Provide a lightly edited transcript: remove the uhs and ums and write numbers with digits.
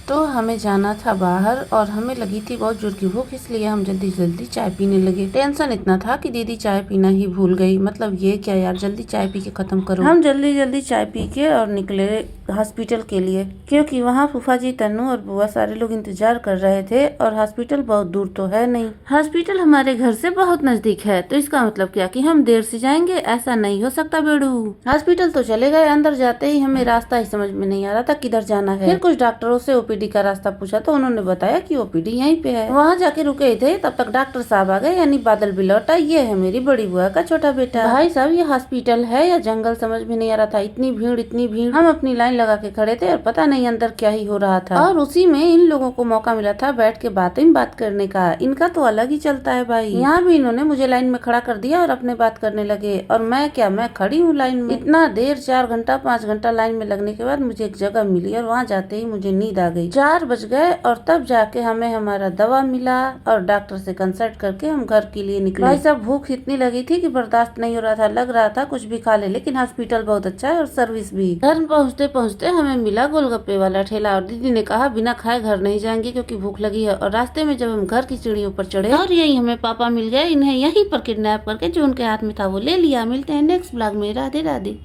तो हमें जाना था बाहर और हमें लगी थी बहुत जोर की भूख, इसलिए हम जल्दी जल्दी चाय पीने लगे। टेंशन इतना था कि दीदी चाय पीना ही भूल गई। मतलब ये क्या यार, जल्दी चाय पी के खत्म करो। हम जल्दी जल्दी चाय पी के और निकले हॉस्पिटल के लिए, क्योंकि वहाँ फूफा जी, तन्नू और बुआ सारे लोग इंतजार कर रहे थे और हॉस्पिटल बहुत दूर तो है नहीं। हॉस्पिटल हमारे घर से बहुत नजदीक है, तो इसका मतलब क्या कि हम देर से जाएंगे? ऐसा नहीं हो सकता बेड़ू। हॉस्पिटल तो चले गए, अंदर जाते ही हमें रास्ता ही समझ में नहीं आ रहा था किधर जाना है। फिर कुछ डॉक्टरों से ओपीडी का रास्ता पूछा तो उन्होंने बताया कि ओपीडी यहीं पे है। वहाँ जाके रुके थे, तब तक डॉक्टर साहब आ गए, यानी बादल भी लौटा। ये है मेरी बड़ी बुआ का छोटा बेटा। भाई साहब, ये हॉस्पिटल है या जंगल समझ में नहीं आ रहा था। इतनी भीड़ इतनी भीड़। हम अपनी लाइन लगा के खड़े थे और पता नहीं अंदर क्या ही हो रहा था। और उसी में इन लोगों को मौका मिला था बैठ के बात करने का। इनका तो अलग ही चलता है भाई। यहाँ भी इन्होंने मुझे लाइन में खड़ा कर दिया और अपने बात करने लगे। और मैं क्या, मैं खड़ी हूँ लाइन में। इतना देर, 4 घंटा 5 घंटा लाइन में लगने के बाद मुझे एक जगह मिली और वहाँ जाते ही मुझे नींद आ गई। 4 बज गए और तब जाके हमें हमारा दवा मिला और डॉक्टर से कंसल्ट करके हम घर के लिए निकले। भाई साहब, भूख इतनी लगी थी कि बर्दाश्त नहीं हो रहा था। लग रहा था कुछ भी खा ले, लेकिन हॉस्पिटल बहुत अच्छा है और सर्विस भी। घर पहुँचते पहुँचते हमें मिला गोलगप्पे वाला ठेला और दीदी ने कहा बिना खाए घर नहीं जाएंगे क्योंकि भूख लगी है। और रास्ते में जब हम घर की सीढ़ियों पर चढ़े और यही हमें पापा मिल गए। इन्हें यहीं पर किडनैप करके जो उनके हाथ में था वो ले लिया। मिलते हैं नेक्स्ट ब्लॉग में। राधे राधे।